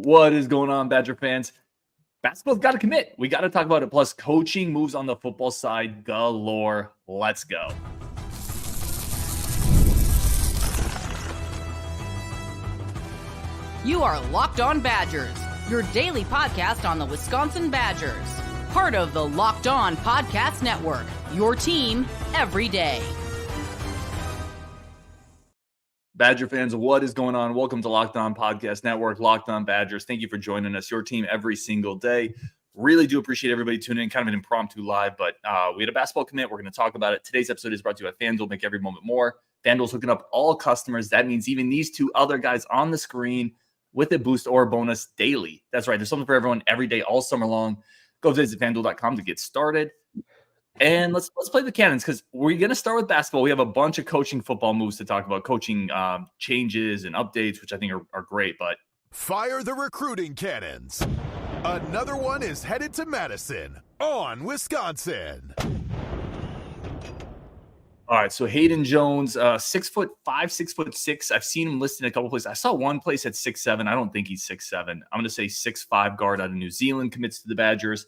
What is going on, Badger fans? Basketball's got to commit. We got to talk about it. Plus, coaching moves on the football side galore. Let's go. You are Locked On Badgers, your daily podcast on the Wisconsin Badgers. Part of the Locked On Podcast Network, your team every day. Badger fans, what is going on? Welcome to Locked On Podcast Network, Locked On Badgers. Thank you for joining us, your team every single day. Really do appreciate everybody tuning in. Kind of an impromptu live, but we had a basketball commit. We're going to talk about it. Today's episode is brought to you by FanDuel. Make every moment more. FanDuel's hooking up all customers. That means even these two other guys on the screen with a boost or a bonus daily. That's right. There's something for everyone every day, all summer long. Go visit FanDuel.com to get started. And let's play the cannons, because we're going to start with basketball. We have a bunch of coaching football moves to talk about, coaching changes and updates, which I think are great. But fire the recruiting cannons. Another one is headed to Madison on Wisconsin. All right, so Hayden Jones, 6'5", 6'6". I've seen him listed in a couple places. I saw one place at 6'7". I don't think he's 6'7". I'm going to say 6'5" guard out of New Zealand commits to the Badgers.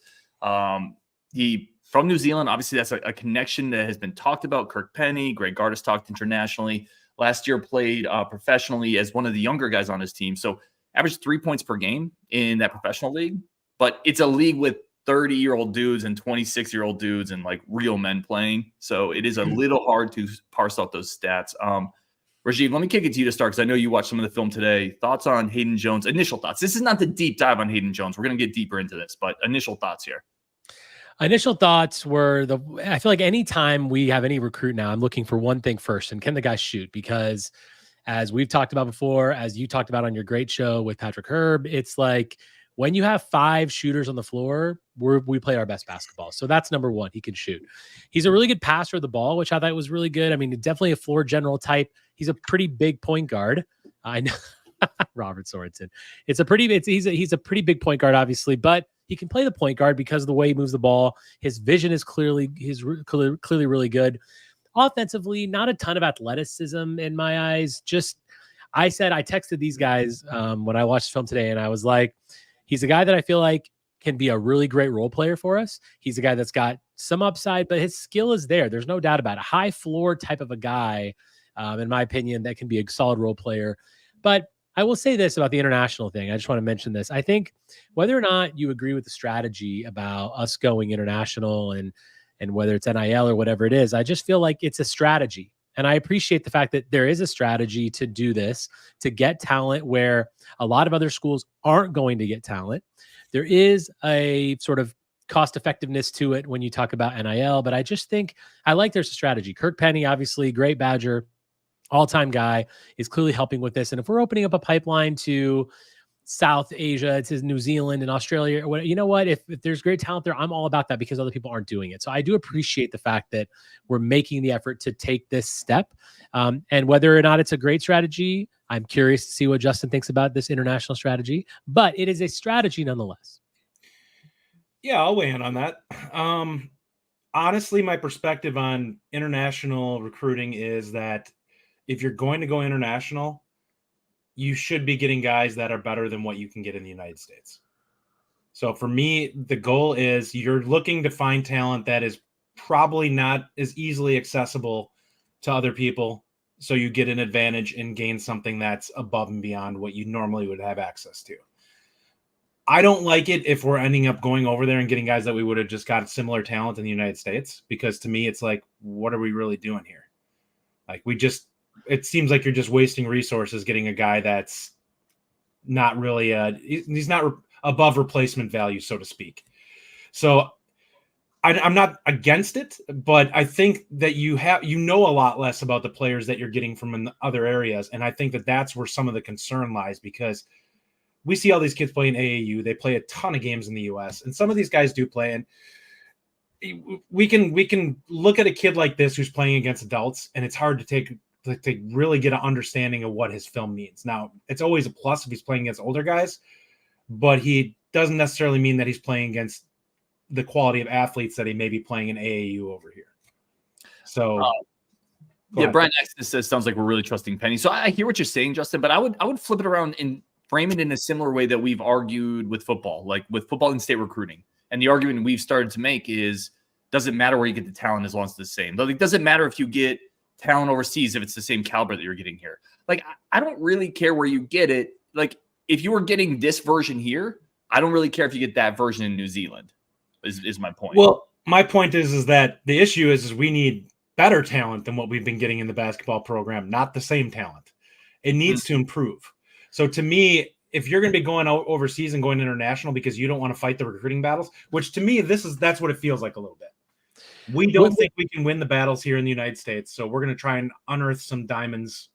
He from New Zealand, obviously that's a connection that has been talked about. Kirk Penny, Greg Gard has talked internationally. Last year played professionally as one of the younger guys on his team. So averaged 3 points per game in that professional league. But it's a league with 30-year-old dudes and 26-year-old dudes and like real men playing. So it is a little hard to parse out those stats. Rajiv, let me kick it to you to start, because I know you watched some of the film today. Thoughts on Hayden Jones? Initial thoughts. This is not the deep dive on Hayden Jones. We're going to get deeper into this, but initial thoughts here. Initial thoughts were I feel like anytime we have any recruit now, I'm looking for one thing first, and can the guy shoot? Because as we've talked about before, as you talked about on your great show with Patrick Herb, it's like when you have 5 shooters on the floor, we play our best basketball. So that's number one. He can shoot. He's a really good passer of the ball, which I thought was really good. I mean, definitely a floor general type. He's a pretty big point guard. I know Robert Sorensen. He's a pretty big point guard, obviously, but he can play the point guard because of the way he moves the ball. His vision is clearly really good. Offensively, not a ton of athleticism in my eyes. I texted these guys when I watched the film today, and I was like, he's a guy that I feel like can be a really great role player for us. He's a guy that's got some upside, but his skill is there. There's no doubt about it. High floor type of a guy, in my opinion, that can be a solid role player. But I will say this about the international thing. I just want to mention this. I think whether or not you agree with the strategy about us going international and whether it's NIL or whatever it is, I just feel like it's a strategy. And I appreciate the fact that there is a strategy to do this, to get talent where a lot of other schools aren't going to get talent. There is a sort of cost effectiveness to it when you talk about NIL, but I just think there's a strategy. Kirk Penny, obviously great Badger, all-time guy, is clearly helping with this. And if we're opening up a pipeline to South Asia, to New Zealand and Australia, you know what? If there's great talent there, I'm all about that, because other people aren't doing it. So I do appreciate the fact that we're making the effort to take this step. And whether or not it's a great strategy, I'm curious to see what Justin thinks about this international strategy. But it is a strategy nonetheless. Yeah, I'll weigh in on that. Honestly, my perspective on international recruiting is that if you're going to go international, you should be getting guys that are better than what you can get in the United States. So for me, the goal is you're looking to find talent that is probably not as easily accessible to other people. So you get an advantage and gain something that's above and beyond what you normally would have access to. I don't like it if we're ending up going over there and getting guys that we would have just got similar talent in the United States, because to me, it's like, what are we really doing here? Like it seems like you're just wasting resources getting a guy that's not really he's not above replacement value, so to speak. So I'm not against it, but I think that you know a lot less about the players that you're getting from in other areas. And I think that that's where some of the concern lies, because we see all these kids play in AAU. They play a ton of games in the US, and some of these guys do play. And we can look at a kid like this who's playing against adults, and it's hard to really get an understanding of what his film means. Now, it's always a plus if he's playing against older guys, but he doesn't necessarily mean that he's playing against the quality of athletes that he may be playing in AAU over here. So, Brian X says, sounds like we're really trusting Penny. So I hear what you're saying, Justin, but I would flip it around and frame it in a similar way that we've argued with football, like with football and state recruiting. And the argument we've started to make is, doesn't matter where you get the talent as long as it's the same. Like, it doesn't matter if you get talent overseas if it's the same caliber that you're getting here. Like, I don't really care where you get it. Like, if you were getting this version here, I don't really care if you get that version in New Zealand, is my point. Well, my point is that the issue is we need better talent than what we've been getting in the basketball program, not the same talent. It needs to improve. So to me, if you're going to be going out overseas and going international because you don't want to fight the recruiting battles, which to me, that's what it feels like a little bit. We don't think we can win the battles here in the United States, so we're going to try and unearth some diamonds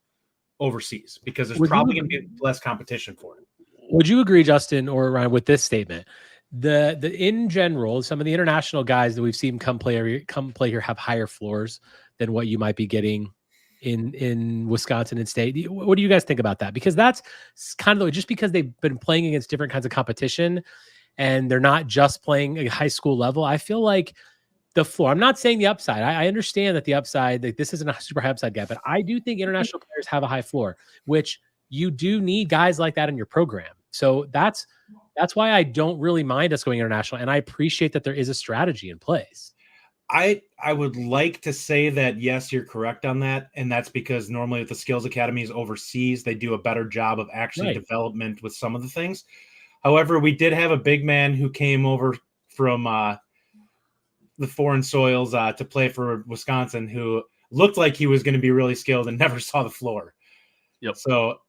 overseas because there's probably going to be less competition for it. Would you agree, Justin or Ryan, with this statement? The in general, some of the international guys that we've seen come play here have higher floors than what you might be getting in Wisconsin and state. What do you guys think about that? Because that's kind of just because they've been playing against different kinds of competition and they're not just playing a high school level. I feel like the floor, I'm not saying the upside. I understand that the upside, like this isn't a super high upside guy, but I do think international players have a high floor, which you do need guys like that in your program. So that's why I don't really mind us going international. And I appreciate that there is a strategy in place. I would like to say that, yes, you're correct on that. And that's because normally with the skills academies overseas, they do a better job of actually development with some of the things. However, we did have a big man who came over from the foreign soils to play for Wisconsin who looked like he was going to be really skilled and never saw the floor. Yep. So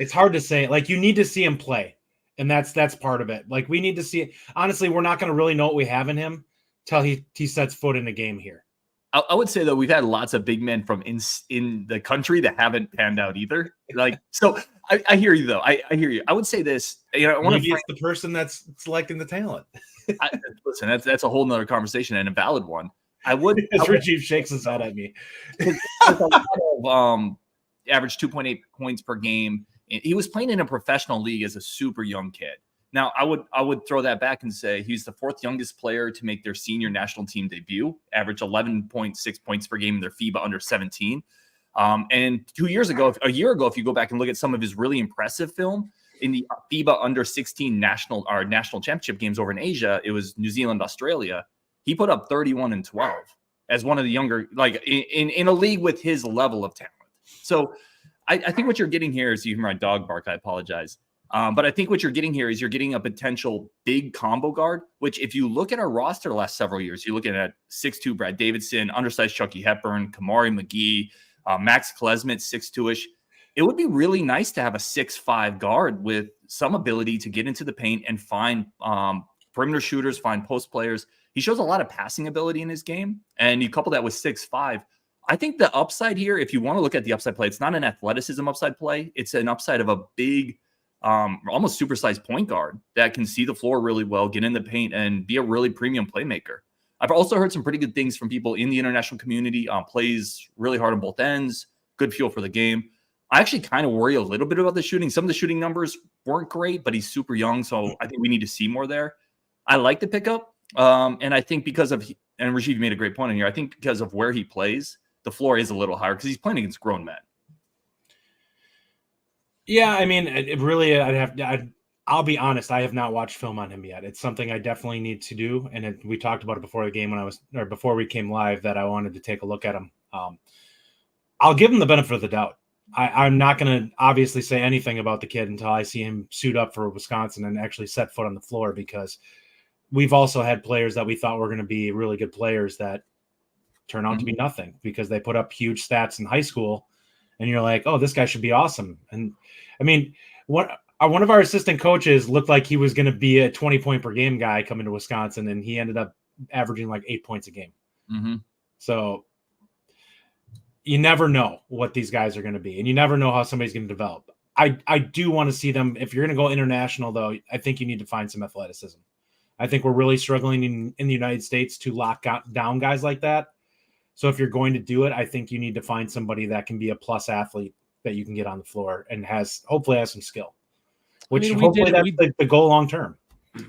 it's hard to say. Like, you need to see him play, and that's part of it. Like, we need to see. Honestly, we're not going to really know what we have in him till he sets foot in a game here. I would say, though, we've had lots of big men from in the country that haven't panned out either. Like, so I hear you, though. I hear you. I would say this. You know, Maybe it's the person that's selecting the talent. Listen, that's a whole nother conversation and a valid one. Rajiv shakes his head at me. Average 2.8 points per game. He was playing in a professional league as a super young kid. Now, I would throw that back and say he's the fourth youngest player to make their senior national team debut, average 11.6 points per game in their FIBA under 17. And a year ago, if you go back and look at some of his really impressive film in the FIBA under 16 national championship games over in Asia, it was New Zealand, Australia. He put up 31 and 12 as one of the younger, like in a league with his level of talent. So I think what you're getting here is, you hear my dog bark, I apologize. But I think what you're getting here is you're getting a potential big combo guard, which if you look at our roster the last several years, you're looking at 6'2" Brad Davidson, undersized Chucky Hepburn, Kamari McGee, Max Klesmet, 6'2"-ish. It would be really nice to have a 6'5" guard with some ability to get into the paint and find perimeter shooters, find post players. He shows a lot of passing ability in his game, and you couple that with 6'5". I think the upside here, if you want to look at the upside play, it's not an athleticism upside play. It's an upside of a big, almost supersized point guard that can see the floor really well, get in the paint, and be a really premium playmaker. I've also heard some pretty good things from people in the international community. Plays really hard on both ends, good feel for the game. I actually kind of worry a little bit about the shooting. Some of the shooting numbers weren't great, but he's super young, so I think we need to see more there. I like the pickup, and I think because of, and Rajiv made a great point in here, I think because of where he plays, the floor is a little higher because he's playing against grown men. Yeah, I mean, it really, I'll be honest, I have not watched film on him yet. It's something I definitely need to do, and we talked about it before the game before we came live that I wanted to take a look at him. I'll give him the benefit of the doubt. I'm not going to obviously say anything about the kid until I see him suit up for Wisconsin and actually set foot on the floor, because we've also had players that we thought were going to be really good players that turn out to be nothing because they put up huge stats in high school and you're like, oh, this guy should be awesome. And I mean, one of our assistant coaches looked like he was going to be a 20-point per game guy coming to Wisconsin, and he ended up averaging like 8 points a game. Mm-hmm. So you never know what these guys are going to be, and you never know how somebody's going to develop. I do want to see them. If you're going to go international, though, I think you need to find some athleticism. I think we're really struggling in the United States to lock down guys like that. So if you're going to do it, I think you need to find somebody that can be a plus athlete that you can get on the floor and hopefully has some skill, which hopefully that's the goal long term.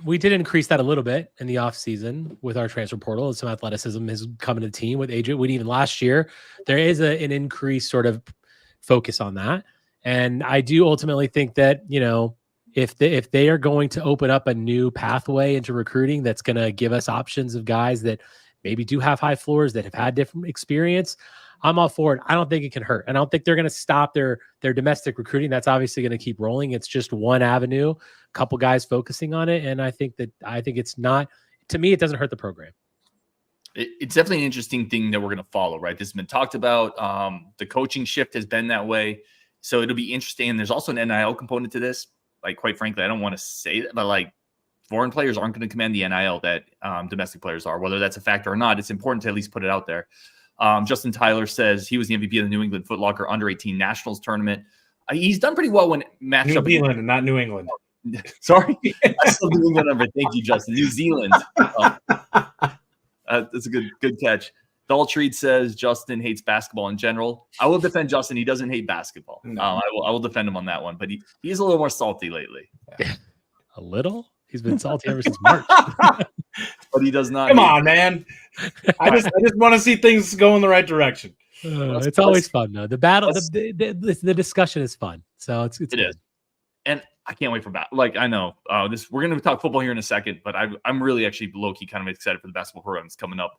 We did increase that a little bit in the offseason with our transfer portal, and some athleticism has come into the team with Adrian. Even last year, there is an increased sort of focus on that. And I do ultimately think that, if they are going to open up a new pathway into recruiting that's going to give us options of guys that maybe do have high floors, that have had different experience, I'm all for it. I don't think it can hurt. And I don't think they're going to stop their domestic recruiting. That's obviously going to keep rolling. It's just one avenue, a couple guys focusing on it. And I think it's not, to me, it doesn't hurt the program. It's definitely an interesting thing that we're going to follow, right? This has been talked about. The coaching shift has been that way. So it'll be interesting. And there's also an NIL component to this. Like, quite frankly, I don't want to say that, but like, foreign players aren't going to command the NIL that domestic players are. Whether that's a factor or not, it's important to at least put it out there. Justin Tyler says he was the MVP of the New England Foot Locker Under-18 Nationals tournament. He's done pretty well when matched up. New Zealand and not New England. Sorry. I still New England number. Thank you, Justin. New Zealand. That's a good catch. Daltreed says Justin hates basketball in general. I will defend Justin. He doesn't hate basketball. No. I will defend him on that one, but he's a little more salty lately. A little? He's been salty ever since March. But he does not. Come on, man. I just want to see things go in the right direction. It's always fun, though. The battle, the discussion is fun. So it is. And I can't wait for like, I know we're going to talk football here in a second, but I'm really actually low-key kind of excited for the basketball program that's coming up.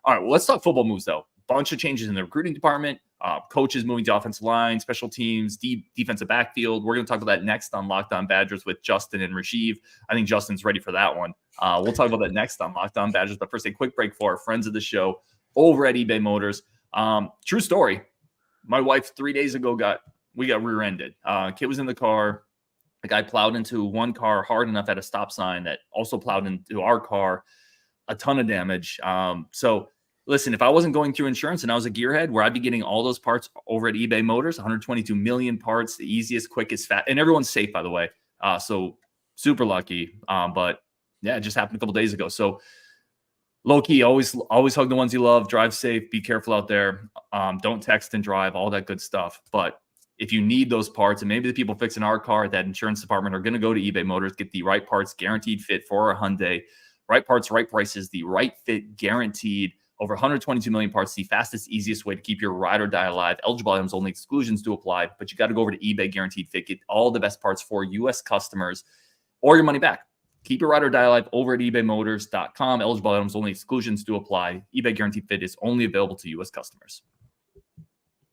All right, well, let's talk football moves, though. Bunch of changes in the recruiting department, coaches moving to offensive line, special teams, defensive backfield. We're going to talk about that next on Locked On Badgers with Justin and Rajiv. I think Justin's ready for that one. We'll talk about that next on Locked On Badgers. But first, a quick break for our friends of the show over at eBay Motors. True story. My wife 3 days ago got rear-ended. Kid was in the car. The guy plowed into one car hard enough at a stop sign that also plowed into our car. A ton of damage. So listen, if I wasn't going through insurance and I was a gearhead, where I'd be getting all those parts over at eBay Motors, 122 million parts, the easiest, quickest, fast, and everyone's safe, by the way. So super lucky. But yeah, it just happened a couple days ago. So low key, always hug the ones you love, drive safe, be careful out there. Don't text and drive, all that good stuff. But if you need those parts, and maybe the people fixing our car at that insurance department are going to go to eBay Motors, get the right parts, guaranteed fit for a Hyundai. Right parts, right prices, the right fit guaranteed. Over 122 million parts, the fastest, easiest way to keep your ride or die alive. Eligible items only, exclusions do apply, but you got to go over to eBay Guaranteed Fit. Get all the best parts for U.S. customers or your money back. Keep your ride or die alive over at ebaymotors.com. Eligible items only, exclusions do apply. eBay Guaranteed Fit is only available to U.S. customers.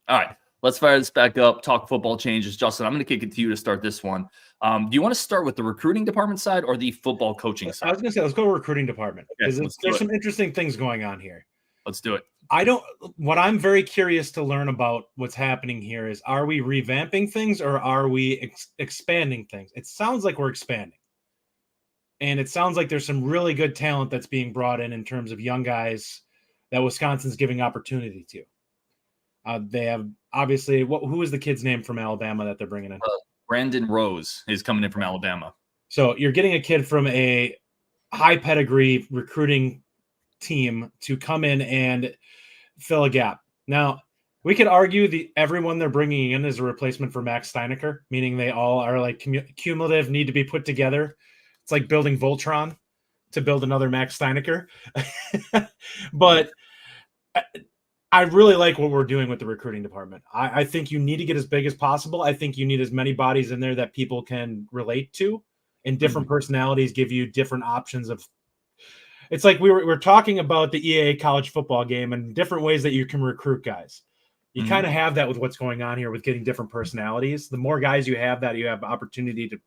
All right, let's fire this back up. Talk football changes. Justin, I'm going to kick it to you to start this one. Do you want to start with the recruiting department side or the football coaching side? I was going to say, let's go recruiting department. Because there's some interesting things going on here. Let's do it. What I'm very curious to learn about what's happening here is, are we revamping things or are we expanding things? It sounds like we're expanding. And it sounds like there's some really good talent that's being brought in terms of young guys that Wisconsin's giving opportunity to. They have, obviously, who is the kid's name from Alabama that they're bringing in? Brandon Rose is coming in from Alabama. So you're getting a kid from a high pedigree recruiting team to come in and fill a gap. Now, we could argue everyone they're bringing in is a replacement for Max Steinecker, meaning they all are like cumulative, need to be put together. It's like building Voltron to build another Max Steinecker. But I really like what we're doing with the recruiting department. I think you need to get as big as possible. I think you need as many bodies in there that people can relate to, and different personalities give you different options of. It's like we're talking about the EAA college football game and different ways that you can recruit guys. You kind of have that with what's going on here with getting different personalities. The more guys you have that you have opportunity to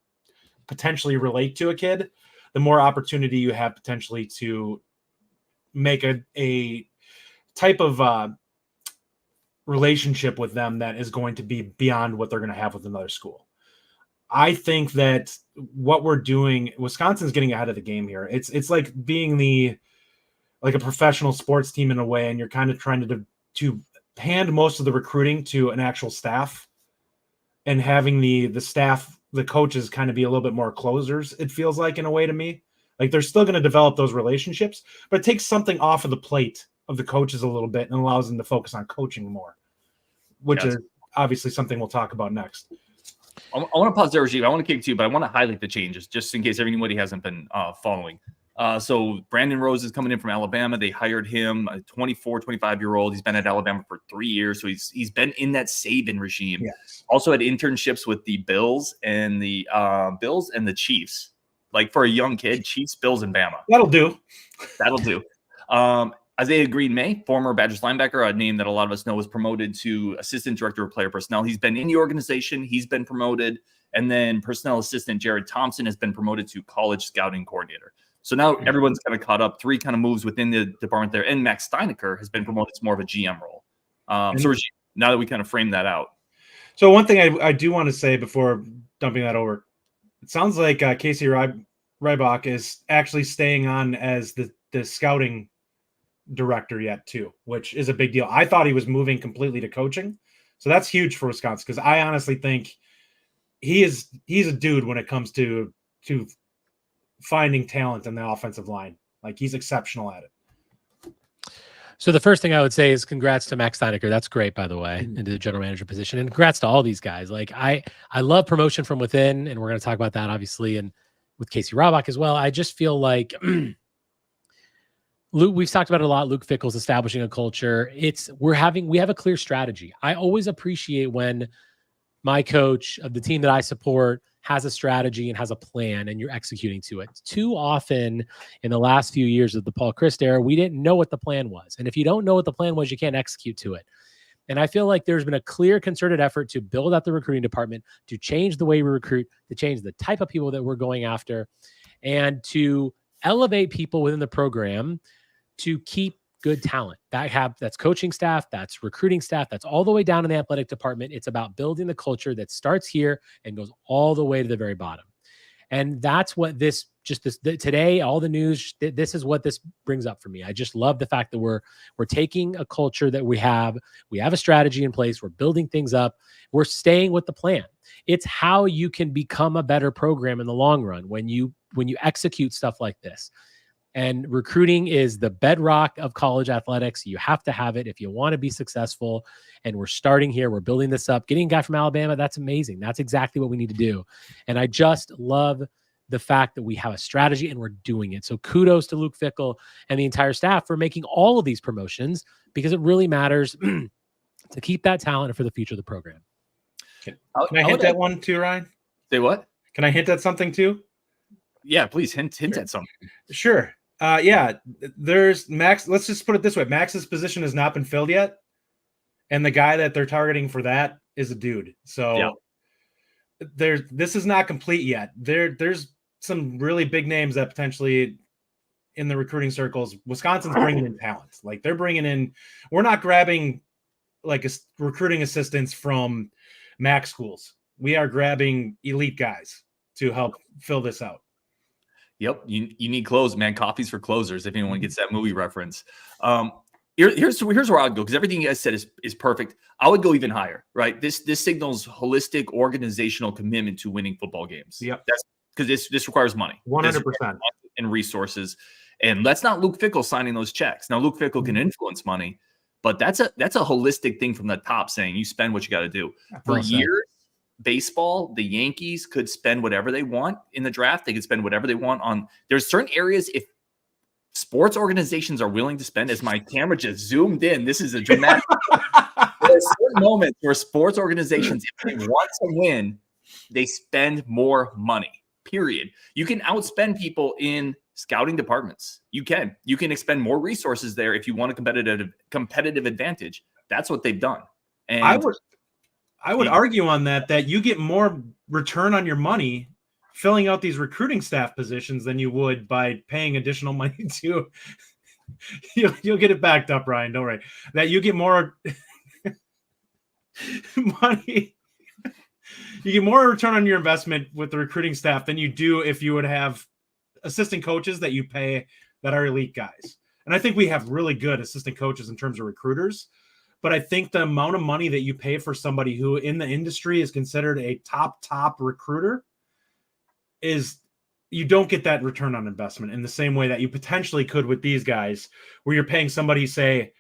potentially relate to a kid, the more opportunity you have potentially to make a type of relationship with them that is going to be beyond what they're going to have with another school. I think that what we're doing, Wisconsin's getting ahead of the game here. It's like being like a professional sports team in a way, and you're kind of trying to hand most of the recruiting to an actual staff, and having the staff, the coaches, kind of be a little bit more closers. It feels like, in a way, to me, like they're still going to develop those relationships, but it takes something off of the plate of the coaches a little bit and allows them to focus on coaching more, which is obviously something we'll talk about next. I want to pause there, Rajiv. I want to kick to you, but I want to highlight the changes just in case anybody hasn't been following. So Brandon Rose is coming in from Alabama. They hired him, a 24, 25-year-old. He's been at Alabama for 3 years. So he's been in that Saban regime. Yes. Also had internships with the Bills and the Chiefs. Like for a young kid, Chiefs, Bills, and Bama. That'll do. That'll do. Isaiah Green-May, former Badgers linebacker, a name that a lot of us know, was promoted to assistant director of player personnel. He's been in the organization. He's been promoted. And then personnel assistant Jared Thompson has been promoted to college scouting coordinator. So now everyone's kind of caught up. 3 kind of moves within the department there. And Max Steinecker has been promoted to more of a GM role. So now that we kind of frame that out. So one thing I do want to say before dumping that over, it sounds like Casey Rabach is actually staying on as the scouting director yet too, which is a big deal. I thought he was moving completely to coaching. So that's huge for Wisconsin because I honestly think he's a dude when it comes to finding talent in the offensive line. Like he's exceptional at it. So the first thing I would say is congrats to Max Steinecker. That's great, by the way, into the general manager position. And congrats to all these guys. Like I love promotion from within, and we're going to talk about that obviously, and with Casey Rabach as well. I just feel like Luke, we've talked about it a lot. Luke Fickell's establishing a culture. We have a clear strategy. I always appreciate when my coach of the team that I support has a strategy and has a plan and you're executing to it. Too often in the last few years of the Paul Chryst era, we didn't know what the plan was. And if you don't know what the plan was, you can't execute to it. And I feel like there's been a clear concerted effort to build out the recruiting department, to change the way we recruit, to change the type of people that we're going after, and to elevate people within the program to keep good talent. That's coaching staff, that's recruiting staff, that's all the way down in the athletic department. It's about building the culture that starts here and goes all the way to the very bottom. And that's what today, all the news, this is what this brings up for me. I just love the fact that we're taking a culture that we have a strategy in place. We're building things up. We're staying with the plan. It's how you can become a better program in the long run when you execute stuff like this. And recruiting is the bedrock of college athletics. You have to have it if you want to be successful. And we're starting here. We're building this up. Getting a guy from Alabama, that's amazing. That's exactly what we need to do. And I just love the fact that we have a strategy and we're doing it. So kudos to Luke Fickell and the entire staff for making all of these promotions because it really matters to keep that talent and for the future of the program. Can I hint at one too, Ryan? Say what? Can I hint at something too? Yeah, please hint Sure. at something. Sure. There's Max. Let's just put it this way. Max's position has not been filled yet. And the guy that they're targeting for that is a dude. So this is not complete yet. There's some really big names that potentially in the recruiting circles, Wisconsin's bringing in talent. Like they're bringing in, we're not grabbing like recruiting assistants from MAC schools. We are grabbing elite guys to help fill this out. Yep. You need clothes, man. Coffees for closers. If anyone gets that movie reference. Here's where I'd go. Because everything you guys said is perfect. I would go even higher, right? This signals holistic organizational commitment to winning football games. Yep. That's because this requires money. 100%. And resources. And that's not Luke Fickell signing those checks. Now, Luke Fickell can influence money, but that's a holistic thing from the top saying you spend what you got to do. For years, baseball, the Yankees could spend whatever they want in the draft. They could spend whatever they want on. There's certain areas if sports organizations are willing to spend, as my camera just zoomed in, this is a dramatic. There's certain moments where sports organizations, if they want to win, they spend more money, period. You can outspend people in scouting departments. You can expend more resources there if you want a competitive advantage. That's what they've done. And I would argue on that you get more return on your money filling out these recruiting staff positions than you would by paying additional money to. You'll get it backed up, Ryan. Don't worry. That you get more money. You get more return on your investment with the recruiting staff than you do if you would have assistant coaches that you pay that are elite guys. And I think we have really good assistant coaches in terms of recruiters. But I think the amount of money that you pay for somebody who in the industry is considered a top recruiter is you don't get that return on investment in the same way that you potentially could with these guys, where you're paying somebody, say,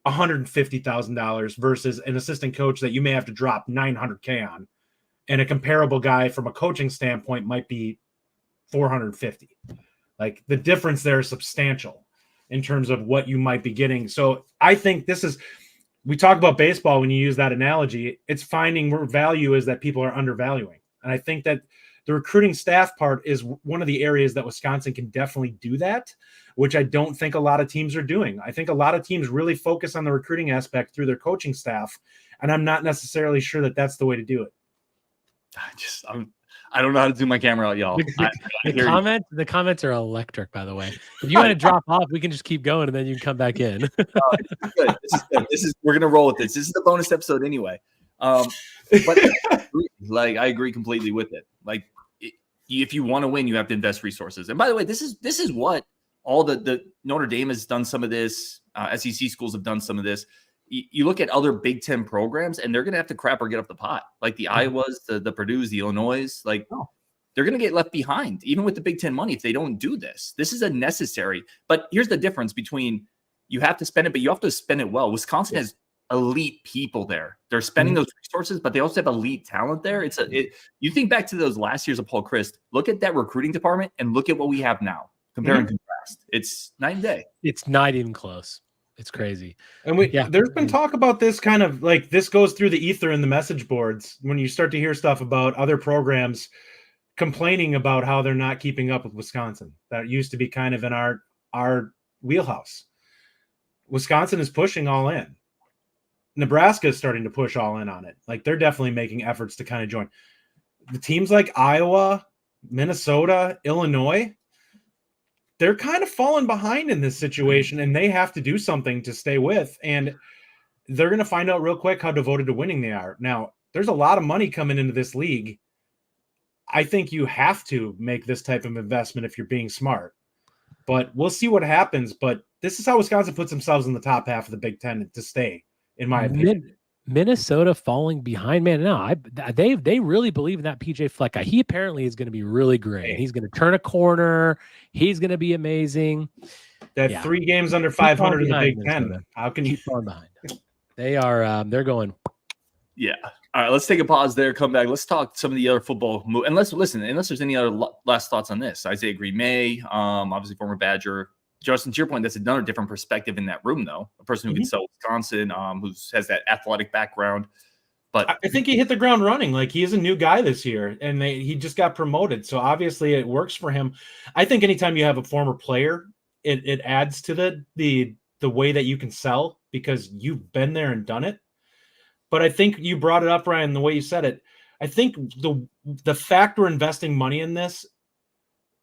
$150,000 versus an assistant coach that you may have to drop $900K on. And a comparable guy from a coaching standpoint might be $450. Like the difference there is substantial in terms of what you might be getting. So I think we talk about baseball when you use that analogy, it's finding where value is that people are undervaluing. And I think that the recruiting staff part is one of the areas that Wisconsin can definitely do that, which I don't think a lot of teams are doing. I think a lot of teams really focus on the recruiting aspect through their coaching staff, and I'm not necessarily sure that that's the way to do it. I don't know how to do my camera out, y'all. The comments are electric, by the way. If you want to drop off, we can just keep going and then you can come back in. Good. This is we're gonna roll with this. This is the bonus episode anyway. But like I agree completely with it. Like if you want to win, you have to invest resources. And by the way, this is what all the Notre Dame has done some of this. SEC schools have done some of this. You look at other Big Ten programs, and they're going to have to crap or get up the pot. Like the Iowas, the Purdue's, the Illinois. Like they're going to get left behind, even with the Big Ten money, if they don't do this. This is a necessary. But here's the difference between you have to spend it, but you have to spend it well. Wisconsin has elite people there. They're spending those resources, but they also have elite talent there. You think back to those last years of Paul Chryst, look at that recruiting department and look at what we have now. Compare and contrast. It's night and day. It's not even close. It's crazy. And there's been talk about this kind of like this goes through the ether in the message boards when you start to hear stuff about other programs complaining about how they're not keeping up with Wisconsin. That used to be kind of in our wheelhouse. Wisconsin is pushing all in. Nebraska is starting to push all in on it. Like they're definitely making efforts to kind of join. The teams like Iowa, Minnesota, Illinois, they're kind of falling behind in this situation, and they have to do something to stay with. And they're going to find out real quick how devoted to winning they are. Now, there's a lot of money coming into this league. I think you have to make this type of investment if you're being smart. But we'll see what happens. But this is how Wisconsin puts themselves in the top half of the Big Ten to stay, in my opinion. Minnesota falling behind, man. No, they really believe in that PJ Fleck guy. He apparently is going to be really great. He's going to turn a corner. He's going to be amazing. 3 games under 500 in the Big Ten. How can you fall behind? They are. They're going. Yeah. All right. Let's take a pause there. Come back. Let's talk some of the other football. Unless there's any other last thoughts on this. Isaiah Green-May, obviously former Badger. Justin, to your point, that's another different perspective in that room, though. A person who can sell Wisconsin, who has that athletic background. But I think he hit the ground running. Like he is a new guy this year, and he just got promoted. So obviously it works for him. I think anytime you have a former player, it adds to the way that you can sell because you've been there and done it. But I think you brought it up, Ryan, the way you said it. I think the fact we're investing money in this,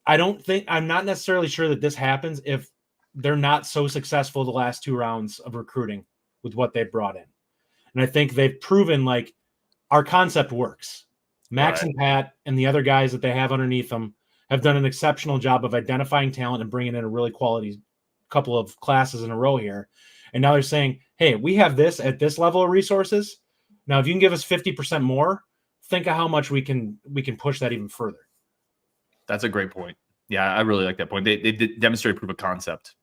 I'm not necessarily sure that this happens if they're not so successful the last 2 rounds of recruiting with what they've brought in. And I think they've proven like our concept works. Max and Pat and the other guys that they have underneath them have done an exceptional job of identifying talent and bringing in a really quality couple of classes in a row here. And now they're saying, hey, we have this at this level of resources. Now, if you can give us 50% more, think of how much we can push that even further. That's a great point. Yeah, I really like that point. They did demonstrate proof of concept.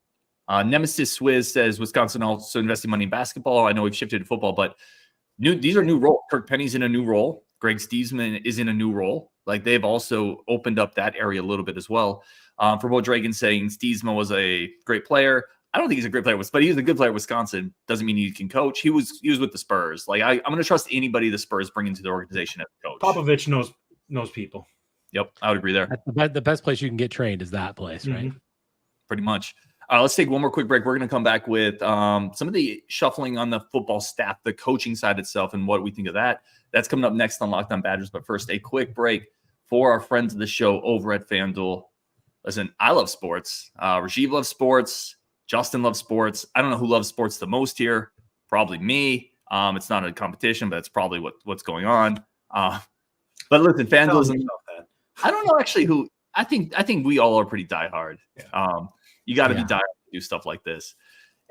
Nemesis Swizz says Wisconsin also investing money in basketball. I know we've shifted to football, but these are new roles. Kirk Penny's in a new role. Greg Stiesman is in a new role. Like they've also opened up that area a little bit as well. For Bo Dragon saying Stiesman was a great player. I don't think he's a great player, but he's a good player at Wisconsin. Doesn't mean he can coach. He was with the Spurs. Like I'm going to trust anybody the Spurs bring into the organization as a coach. Popovich knows people. Yep, I would agree there. The best place you can get trained is that place, right? Pretty much. Let's take one more quick break. We're going to come back with some of the shuffling on the football staff, the coaching side itself, and what we think of that. That's coming up next on Locked On Badgers. But first, a quick break for our friends of the show over at FanDuel. Listen, I love sports. Rajiv loves sports. Justin loves sports. I don't know who loves sports the most here. Probably me. It's not a competition, but it's probably what's going on. But listen, FanDuel isn't. I don't know actually who. I think we all are pretty diehard. Yeah. You got to be diehard to do stuff like this.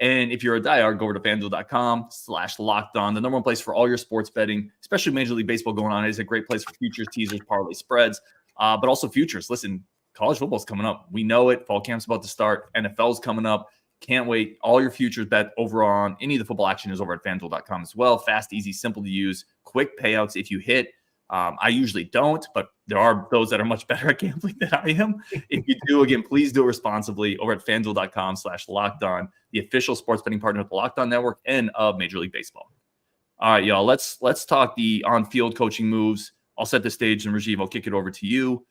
And if you're a diehard, go over to FanDuel.com/lockedon, the number one place for all your sports betting, especially Major League Baseball going on. It is a great place for futures, teasers, parlay spreads, but also futures. Listen, college football's coming up. We know it. Fall camp's about to start. NFL's coming up. Can't wait. All your futures bet over on any of the football action is over at FanDuel.com as well. Fast, easy, simple to use, quick payouts if you hit. I usually don't, but there are those that are much better at gambling than I am. If you do, again, please do it responsibly over at FanDuel.com/LockedOn, the official sports betting partner of the Locked On Network and of Major League Baseball. All right, y'all, let's talk the on-field coaching moves. I'll set the stage, and Rajiv, I'll kick it over to you.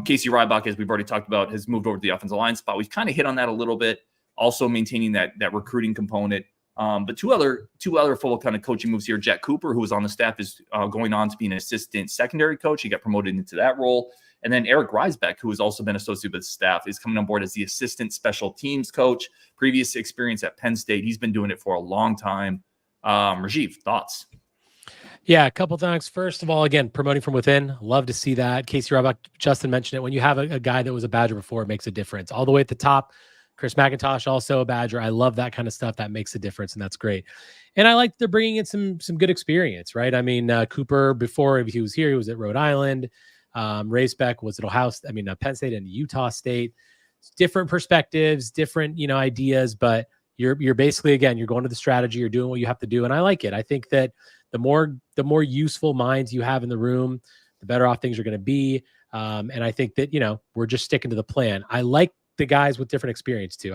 Casey Rabach, as we've already talked about, has moved over to the offensive line spot. We've kind of hit on that a little bit, also maintaining that recruiting component. But two other football kind of coaching moves here. Jack Cooper, who was on the staff, is going on to be an assistant secondary coach. He got promoted into that role. And then Eric Reisbeck, who has also been associated with the staff, is coming on board as the assistant special teams coach. Previous experience at Penn State. He's been doing it for a long time. Rajiv, thoughts? Yeah, a couple things. First of all, again, promoting from within. Love to see that. Casey Rabach, Justin mentioned it. When you have a guy that was a Badger before, it makes a difference. All the way at the top, Chris McIntosh, also a Badger. I love that kind of stuff. That makes a difference, and that's great. And I like they're bringing in some good experience, right? I mean, Cooper, before he was here, he was at Rhode Island. Raisbeck was at Ohio, Penn State and Utah State. Different perspectives, different ideas, but you're basically, again, you're going to the strategy. You're doing what you have to do, and I like it. I think that the more useful minds you have in the room, the better off things are going to be. And I think that we're just sticking to the plan. I like the guys with different experience too.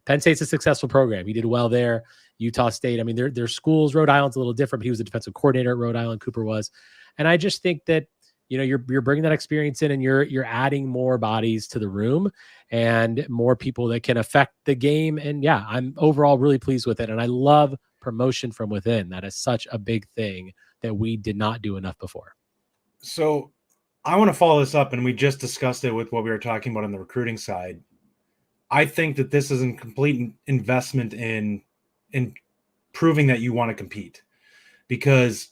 Penn State's a successful program. He did well there. Utah State, their schools, Rhode Island's a little different, but he was a defensive coordinator at Rhode Island, Cooper was. And I just think that, you're bringing that experience in, and you're adding more bodies to the room and more people that can affect the game. And yeah, I'm overall really pleased with it. And I love promotion from within. That is such a big thing that we did not do enough before. So I want to follow this up, and we just discussed it with what we were talking about on the recruiting side. I think that this is a complete investment in proving that you want to compete, because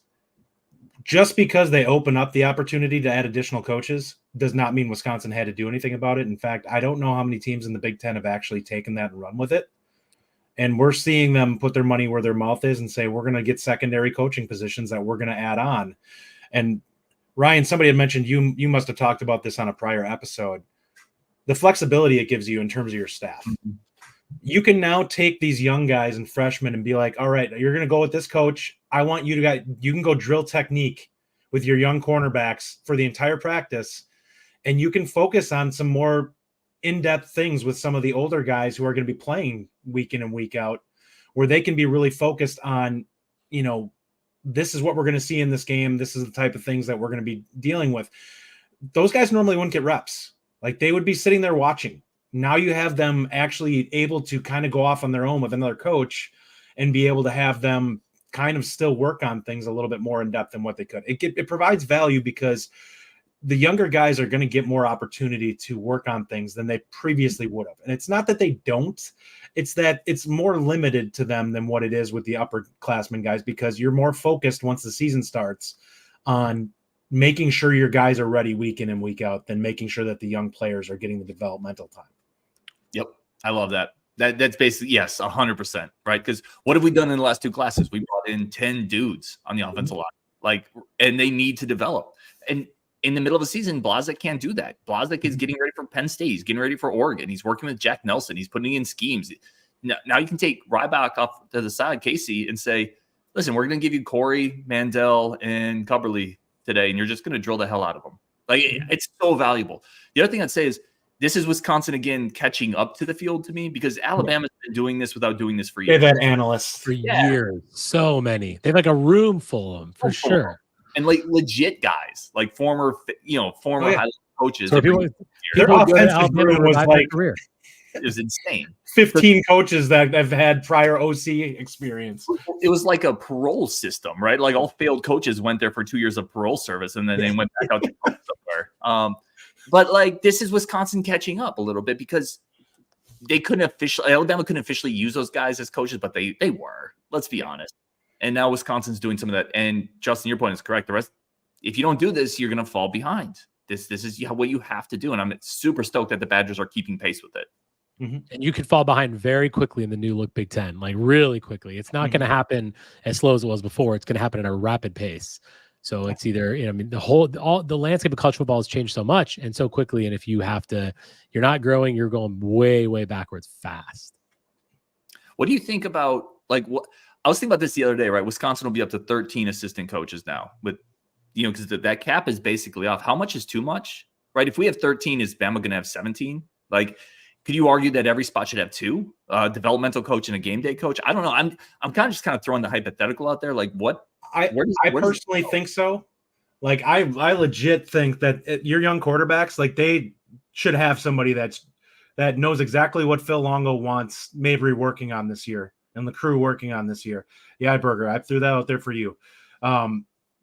just because they open up the opportunity to add additional coaches does not mean Wisconsin had to do anything about it. In fact, I don't know how many teams in the Big Ten have actually taken that and run with it. And we're seeing them put their money where their mouth is and say, we're going to get secondary coaching positions that we're going to add on. And Ryan, somebody had mentioned, you must have talked about this on a prior episode, the flexibility it gives you in terms of your staff. Mm-hmm. You can now take these young guys and freshmen and be like, all right, you're going to go with this coach. I want you you can go drill technique with your young cornerbacks for the entire practice. And you can focus on some more in-depth things with some of the older guys who are going to be playing week in and week out, where they can be really focused on, this is what we're going to see in this game. This is the type of things that we're going to be dealing with. Those guys normally wouldn't get reps. Like, they would be sitting there watching. Now you have them actually able to kind of go off on their own with another coach and be able to have them kind of still work on things a little bit more in depth than what they could. It provides value because the younger guys are going to get more opportunity to work on things than they previously would have. And it's not that they don't, it's that it's more limited to them than what it is with the upperclassmen guys, because you're more focused once the season starts on making sure your guys are ready week in and week out than making sure that the young players are getting the developmental time. Yep. I love that. That's basically, yes, 100%, right? Because what have we done in the last two classes? We brought in 10 dudes on the offensive line, and they need to develop. And in the middle of the season, Blazek can't do that. Blazek is getting ready for Penn State. He's getting ready for Oregon. He's working with Jack Nelson. He's putting in schemes. Now you can take Ryback off to the side, Casey, and say, listen, we're going to give you Corey, Mandel, and Cubberly today, and you're just going to drill the hell out of them. It's so valuable. The other thing I'd say is, this is Wisconsin, again, catching up to the field to me, because Alabama's been doing this without doing this for years. They've had analysts for years. So many. They have a room full of them, for sure. And legit guys, former high coaches. So their offensive group was career. It was insane. 15 coaches that have had prior OC experience. It was like a parole system, right? Like, all failed coaches went there for 2 years of parole service, and then they went back out to coach somewhere. But this is Wisconsin catching up a little bit, because Alabama couldn't officially use those guys as coaches, but they were. Let's be honest. And now Wisconsin's doing some of that. And Justin, your point is correct. The rest, if you don't do this, you're going to fall behind. This is what you have to do. And I'm super stoked that the Badgers are keeping pace with it. Mm-hmm. And you could fall behind very quickly in the new look Big Ten, really quickly. It's not going to happen as slow as it was before. It's going to happen at a rapid pace. So it's either, the landscape of college football has changed so much and so quickly. And if you're not growing, you're going way, way backwards fast. What do you think about, I was thinking about this the other day, right? Wisconsin will be up to 13 assistant coaches now with because that cap is basically off. How much is too much, right? If we have 13, is Bama going to have 17? Like, could you argue that every spot should have 2? Developmental coach and a game day coach? I don't know. I'm kind of throwing the hypothetical out there. Like, what? I personally think so. Like, I legit think that your young quarterbacks, like, they should have somebody that knows exactly what Phil Longo wants Mabry working on this year and the crew working on this year. Yeah, Burger, I threw that out there for you.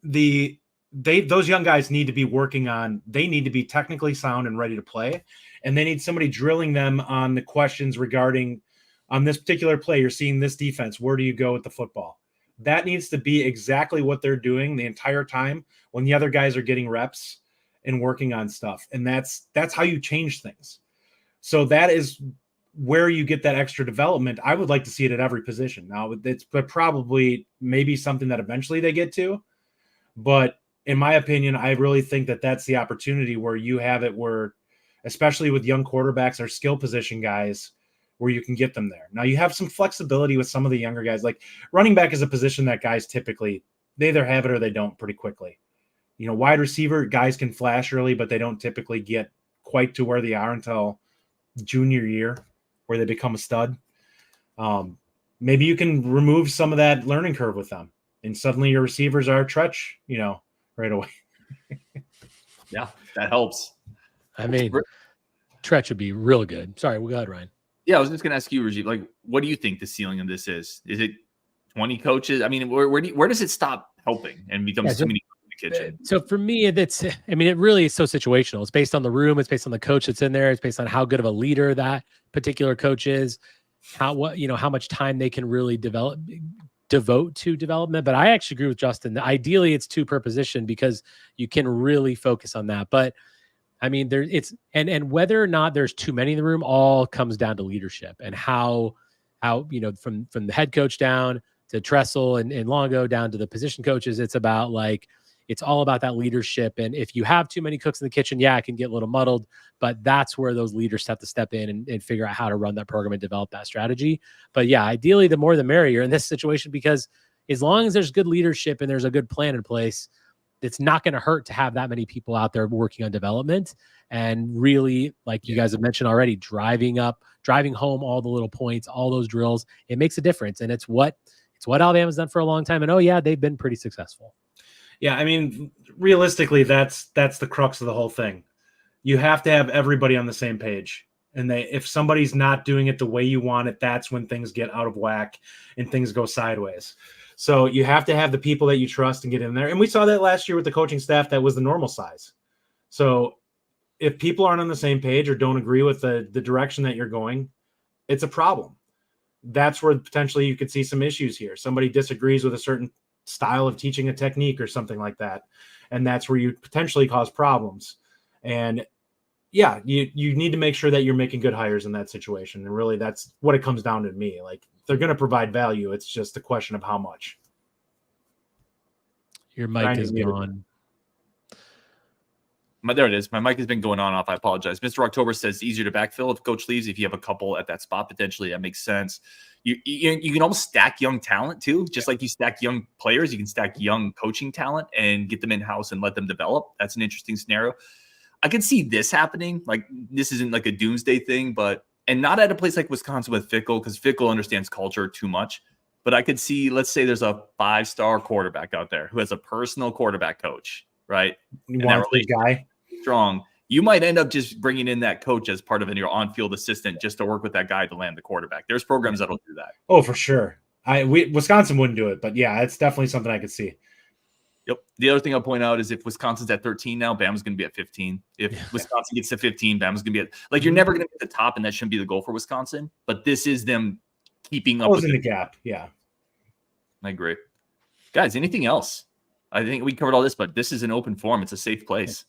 Those young guys need to be working on, they need to be technically sound and ready to play. And they need somebody drilling them on the questions regarding on this particular play. You're seeing this defense. Where do you go with the football? That needs to be exactly what they're doing the entire time when the other guys are getting reps and working on stuff. And that's how you change things. So that is where you get that extra development. I would like to see it at every position. Now, it's probably maybe something that eventually they get to. But in my opinion, I really think that that's the opportunity where you have it where, especially with young quarterbacks or skill position guys, where you can get them there. Now, you have some flexibility with some of the younger guys. Like running back is a position that guys typically, they either have it or they don't pretty quickly. Wide receiver, guys can flash early, but they don't typically get quite to where they are until junior year where they become a stud. Maybe you can remove some of that learning curve with them, and suddenly your receivers are Tretch, right away. Yeah, that helps. I mean, Tretch would be real good. Sorry, go ahead, Ryan. Yeah, I was just going to ask you, Rajiv, like, what do you think the ceiling of this is? Is it 20 coaches? I mean, where does it stop helping and becomes too many in the kitchen? So for me, it really is so situational. It's based on the room. It's based on the coach that's in there. It's based on how good of a leader that particular coach is, how much time they can really devote to development. But I actually agree with Justin. Ideally, it's 2 per position because you can really focus on that. But I mean, and whether or not there's too many in the room all comes down to leadership and how from the head coach down to Tressel and Longo down to the position coaches. It's about it's all about that leadership. And if you have too many cooks in the kitchen, it can get a little muddled, but that's where those leaders have to step in and figure out how to run that program and develop that strategy. But yeah, ideally the more the merrier in this situation, because as long as there's good leadership and there's a good plan in place, it's not going to hurt to have that many people out there working on development and really, like you guys have mentioned already, driving home all the little points, all those drills. It makes a difference. And it's what Alabama's done for a long time. And they've been pretty successful. Yeah. I mean, realistically, that's the crux of the whole thing. You have to have everybody on the same page. And if somebody's not doing it the way you want it, that's when things get out of whack and things go sideways. So you have to have the people that you trust and get in there. And we saw that last year with the coaching staff that was the normal size. So if people aren't on the same page or don't agree with the direction that you're going, it's a problem. That's where potentially you could see some issues here. Somebody disagrees with a certain style of teaching a technique or something like that. And that's where you potentially cause problems. And yeah, you need to make sure that you're making good hires in that situation. And really that's what it comes down to me. Like, they're going to provide value. It's just a question of how much. Your mic is gone. There it is. My mic has been going on off. I apologize. Mr. October says it's easier to backfill if coach leaves. If you have a couple at that spot, potentially that makes sense. You can almost stack young talent too. Just like you stack young players, you can stack young coaching talent and get them in-house and let them develop. That's an interesting scenario. I can see this happening. Like, this isn't like a doomsday thing, and not at a place like Wisconsin with Fickle, because Fickle understands culture too much. But I could see, let's say there's a 5-star quarterback out there who has a personal quarterback coach, right? You want this guy strong. You might end up just bringing in that coach as part of your on-field assistant just to work with that guy to land the quarterback. There's programs that'll do that. Oh, for sure. Wisconsin wouldn't do it, but yeah, it's definitely something I could see. Yep. The other thing I'll point out is if Wisconsin's at 13 now, Bama's going to be at 15. If Wisconsin gets to 15, Bama's going to be at you're never going to get the top, and that shouldn't be the goal for Wisconsin. But this is them keeping up with the gap. Yeah, I agree. Guys, anything else? I think we covered all this, but this is an open forum. It's a safe place.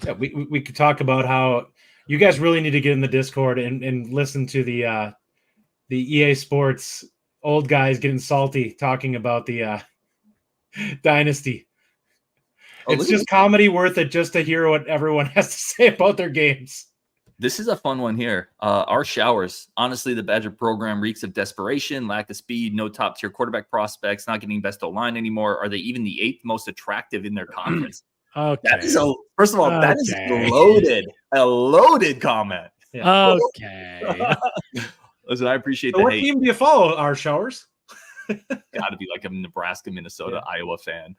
Yeah, we could talk about how you guys really need to get in the Discord and listen to the EA Sports old guys getting salty talking about the Dynasty. It's just comedy worth it just to hear what everyone has to say about their games. This is a fun one here. Our showers. Honestly, the Badger program reeks of desperation, lack of speed, no top-tier quarterback prospects, not getting best O-line anymore. Are they even the 8th most attractive in their conference? Okay. That is first of all, that is a loaded comment. Yeah. Okay. Listen, I appreciate So the what hate. team do you follow, our showers? Got to be like a Nebraska, Minnesota, Iowa fan.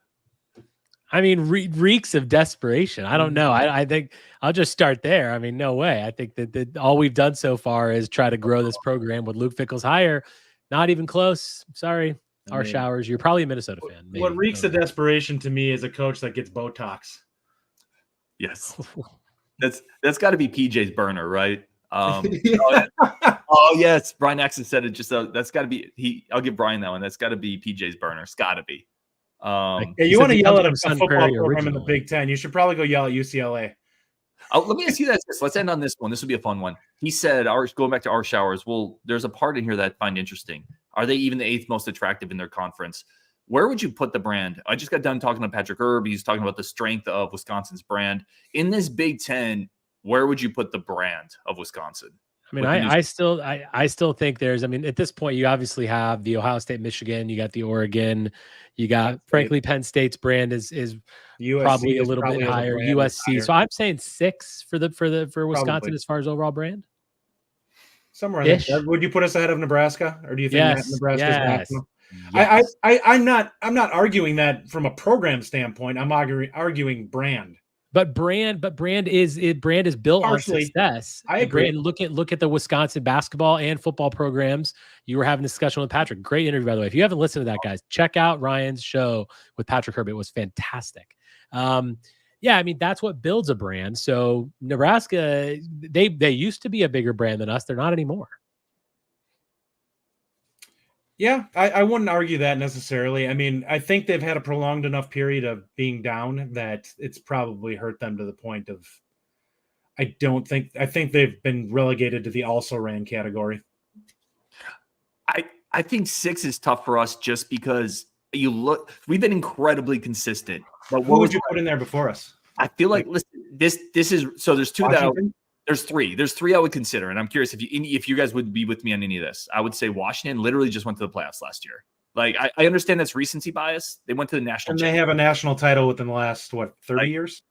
I mean, reeks of desperation. I don't know. I think I'll just start there. I mean, no way. I think that all we've done so far is try to grow this program with Luke Fickell's hire. Not even close. Sorry. Our showers. You're probably a Minnesota fan. Maybe. What reeks of desperation to me is a coach that gets Botox. Yes. That's got to be PJ's burner, right? Oh yes, Brian Axon said it. Just that's got to be. I'll give Brian that one. That's got to be PJ's burner. It's got to be. You want to yell at a football program in the Big Ten? You should probably go yell at UCLA. Let me ask you this. Let's end on this one. This will be a fun one. He said, going back to our showers. Well, there's a part in here that I find interesting. Are they even the 8th most attractive in their conference? Where would you put the brand? I just got done talking to Patrick Erb. He's talking about the strength of Wisconsin's brand in this Big Ten. Where would you put the brand of Wisconsin? I mean, I still think there's, I mean, at this point, you obviously have the Ohio State, Michigan, you got the Oregon, you got, frankly, Penn State's brand is USC probably a little bit higher. USC. So I'm saying 6 for Wisconsin probably. As far as overall brand. Somewhere in there. Would you put us ahead of Nebraska, or do you think that Nebraska is national? Yes. I'm not arguing that from a program standpoint. I'm arguing brand. But brand is built on success. I agree. And look at the Wisconsin basketball and football programs. You were having a discussion with Patrick. Great interview, by the way. If you haven't listened to that, guys, check out Ryan's show with Patrick Herb. It was fantastic. Yeah, I mean, that's what builds a brand. So Nebraska, they used to be a bigger brand than us. They're not anymore. Yeah, I wouldn't argue that necessarily. I mean, I think they've had a prolonged enough period of being down that it's probably hurt them to the point of I think they've been relegated to the also ran category. I think 6 is tough for us just because we've been incredibly consistent. But what would you put in there before us? I feel like listen, this is so there's 2 Washington? There's 3. There's 3 I would consider, and I'm curious if you guys would be with me on any of this. I would say Washington literally just went to the playoffs last year. Like I understand that's recency bias. They went to the national, and they have a national title within the last 30 years.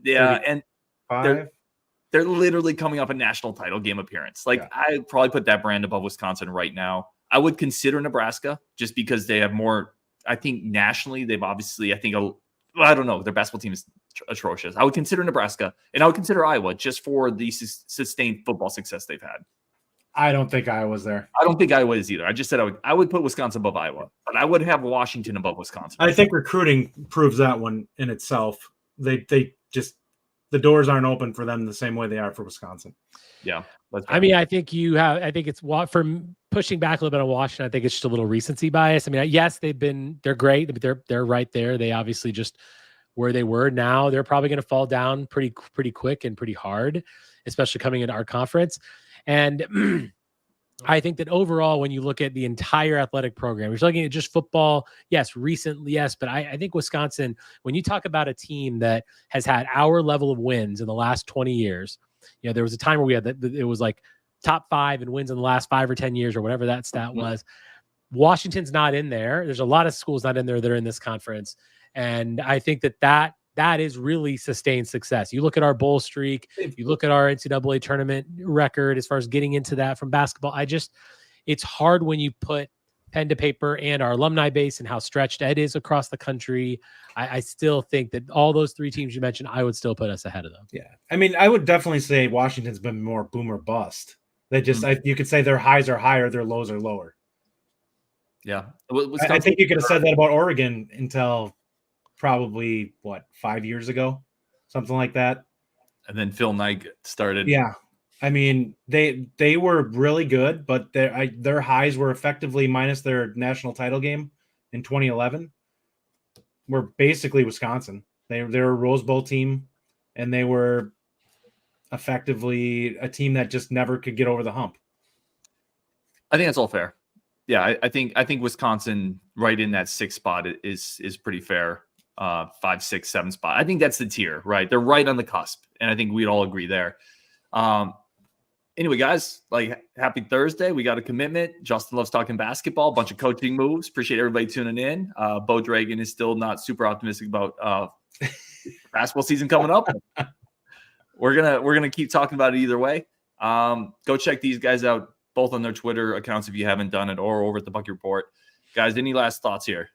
Yeah, and they're literally coming off a national title game appearance. I'd probably put that brand above Wisconsin right now. I would consider Nebraska just because they have more. I think nationally they've obviously. I don't know. Their basketball team is atrocious. I would consider Nebraska, and I would consider Iowa just for the sustained football success they've had. I don't think Iowa's there. I don't think Iowa is either. I just said I would put Wisconsin above Iowa, but I would have Washington above Wisconsin. I think recruiting proves that one in itself. They just the doors aren't open for them the same way they are for Wisconsin. Yeah. I mean, I think it's from pushing back a little bit on Washington. I think it's just a little recency bias. I mean, yes, they're great. They're right there. They obviously just where they were. Now they're probably going to fall down pretty quick and pretty hard, especially coming into our conference. And I think that overall, when you look at the entire athletic program, you're looking at just football. Yes, recently, yes. But I think Wisconsin, when you talk about a team that has had our level of wins in the last 20 years, there was a time where we had that it was like top 5 in wins in the last 5 or 10 years or whatever that stat was. Washington's not in there. There's a lot of schools not in there that are in this conference. And I think that is really sustained success. You look at our bowl streak, you look at our NCAA tournament record as far as getting into that from basketball. It's hard when you put pen to paper and our alumni base and how stretched Ed is across the country. I still think that all those 3 teams you mentioned, I would still put us ahead of them. Yeah. I mean, I would definitely say Washington's been more boom or bust. They just, you could say their highs are higher, their lows are lower. Yeah. I think you could have said that about Oregon until probably 5 years ago, something like that. And then Phil Knight started. Yeah. I mean, they were really good, but their highs were effectively minus their national title game in 2011. Were basically Wisconsin. They were a Rose Bowl team, and they were effectively a team that just never could get over the hump. I think that's all fair. Yeah, I think Wisconsin right in that 6th spot is pretty fair. 5, 6, 7 spot. I think that's the tier, right? They're right on the cusp, and I think we'd all agree there. Anyway, guys, like happy Thursday. We got a commitment. Justin loves talking basketball, a bunch of coaching moves. Appreciate everybody tuning in. Bo Dragon is still not super optimistic about basketball season coming up. We're gonna keep talking about it either way. Go check these guys out both on their Twitter accounts if you haven't done it, or over at the Bucky Report. Guys, any last thoughts here?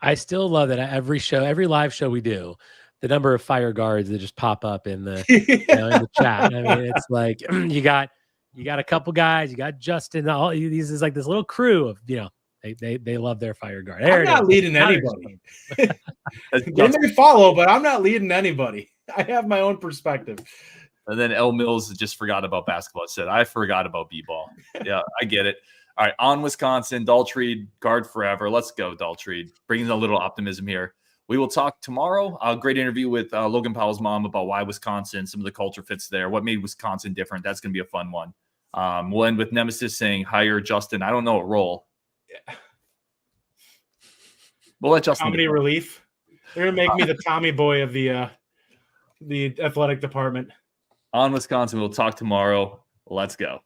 I still love that every live show we do, the number of fire guards that just pop up in the in the chat. I mean, it's like you got a couple guys, you got Justin. All these is like this little crew of they love their fire guard. I'm not leading anybody. They may follow, but I'm not leading anybody. I have my own perspective. And then L Mills just forgot about basketball. Said, I forgot about b-ball. Yeah, I get it. All right, on Wisconsin, Daltrey, guard forever. Let's go, Daltrey. Bringing a little optimism here. We will talk tomorrow. A great interview with Logan Powell's mom about why Wisconsin, some of the culture fits there, what made Wisconsin different. That's going to be a fun one. We'll end with Nemesis saying, hire Justin. I don't know what role. Yeah. We'll let Justin. Comedy relief. They're going to make me the Tommy boy of the athletic department. On Wisconsin, we'll talk tomorrow. Let's go.